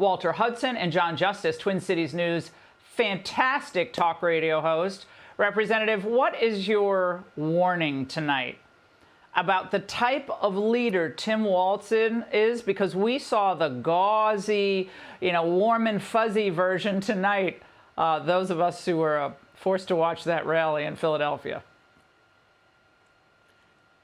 Walter Hudson and Jon Justice, Twin Cities News, fantastic talk radio host. Representative, what is your warning tonight about the type of leader Tim Walz is? Because we saw the gauzy, warm and fuzzy version tonight, those of us who were forced to watch that rally in Philadelphia.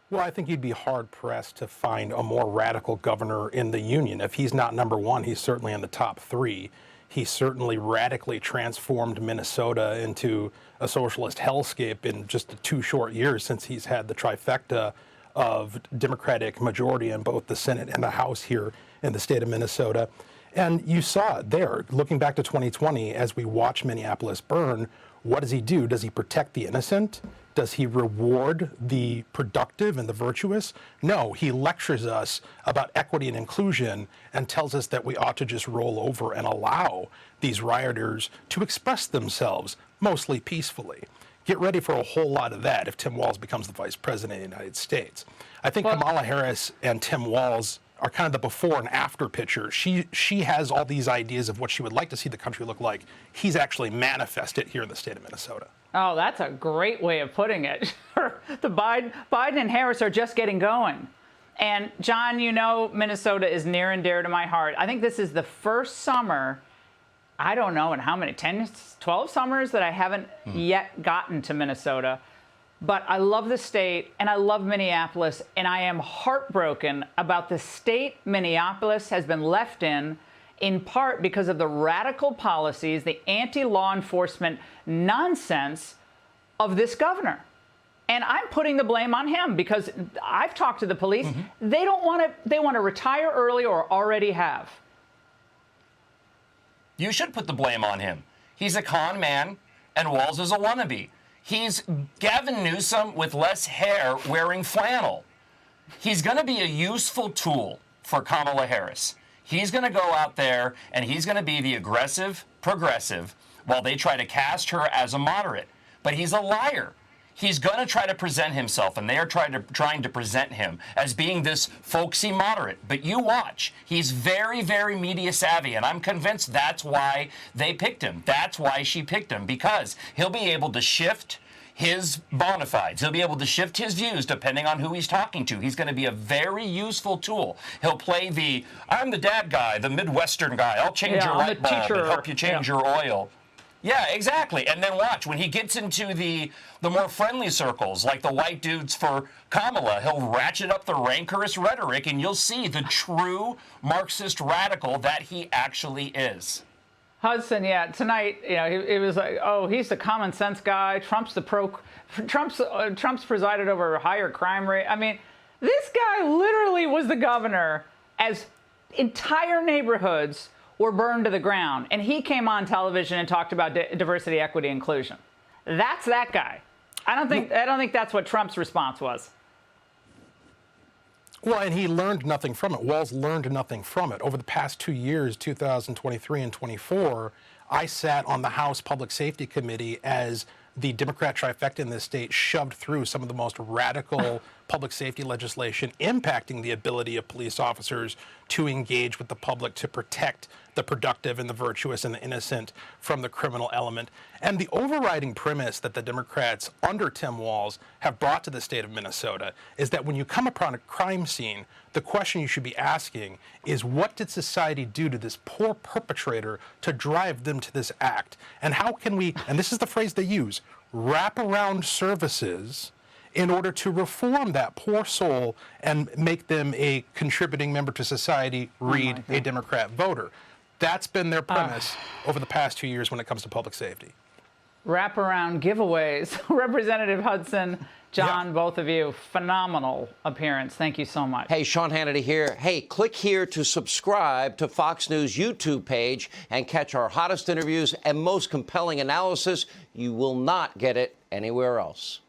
Well, I think you'd be hard-pressed to find a more radical governor in the union. If he's not number one, he's certainly in the top three. He certainly radically transformed Minnesota into a socialist hellscape in just the 2 short years since he's had the trifecta of Democratic majority in both the Senate and the House here in the state of Minnesota. And you saw it there, looking back to 2020, as we watch Minneapolis burn, what does he do? Does he protect the innocent? Does he reward the productive and the virtuous? No, he lectures us about equity and inclusion and tells us that we ought to just roll over and allow these rioters to express themselves, mostly peacefully. Get ready for a whole lot of that if Tim Walz becomes the vice president of the United States. I think Kamala Harris and Tim Walz are kind of the before and after picture. She has all these ideas of what she would like to see the country look like. He's actually manifested here in the state of Minnesota. Oh, that's a great way of putting it. The Biden and Harris are just getting going. And John, Minnesota is near and dear to my heart. I think this is the first summer, I don't know in how many, 10, 12 summers that I haven't yet gotten to Minnesota. But I love the state and I love Minneapolis, and I am heartbroken about the state Minneapolis has been left in part because of the radical policies, the anti-law enforcement nonsense of this governor. And I'm putting the blame on him because I've talked to the police. They want to retire early or already have. You should put the blame on him. He's a con man and Walz is a wannabe. He's Gavin Newsom with less hair wearing flannel. He's going to be a useful tool for Kamala Harris. He's going to go out there and he's going to be the aggressive progressive while they try to cast her as a moderate. But he's a liar. He's going to try to present himself, and they are trying to present him as being this folksy moderate. But you watch. He's very, very media savvy, and I'm convinced that's why they picked him. That's why she picked him, because he'll be able to shift his bona fides. He'll be able to shift his views depending on who he's talking to. He's going to be a very useful tool. He'll play I'm the dad guy, the Midwestern guy. I'll change your light bulb and help you change your oil. Yeah, exactly. And then watch, when he gets into the more friendly circles, like the white dudes for Kamala, he'll ratchet up the rancorous rhetoric, and you'll see the true Marxist radical that he actually is. Hudson, tonight, it was like, oh, he's the common sense guy. Trump's presided over a higher crime rate. I mean, this guy literally was the governor as entire neighborhoods were burned to the ground. And he came on television and talked about diversity, equity, inclusion. That's that guy. I don't think that's what Trump's response was. Well, and he learned nothing from it. Walz learned nothing from it. Over the past 2 years, 2023 and 24, I sat on the House Public Safety Committee as the Democrat trifecta in this state shoved through some of the most radical public safety legislation impacting the ability of police officers to engage with the public to protect the productive and the virtuous and the innocent from the criminal element. And the overriding premise that the Democrats under Tim Walz have brought to the state of Minnesota is that when you come upon a crime scene, the question you should be asking is, what did society do to this poor perpetrator to drive them to this act? And how can we, and this is the phrase they use, wrap around services in order to reform that poor soul and make them a contributing member to society, read a Democrat voter. That's been their premise over the past 2 years when it comes to public safety. Wraparound giveaways. Representative Hudson, John, both of you, phenomenal appearance. Thank you so much. Hey, Sean Hannity here. Hey, click here to subscribe to Fox News YouTube page and catch our hottest interviews and most compelling analysis. You will not get it anywhere else.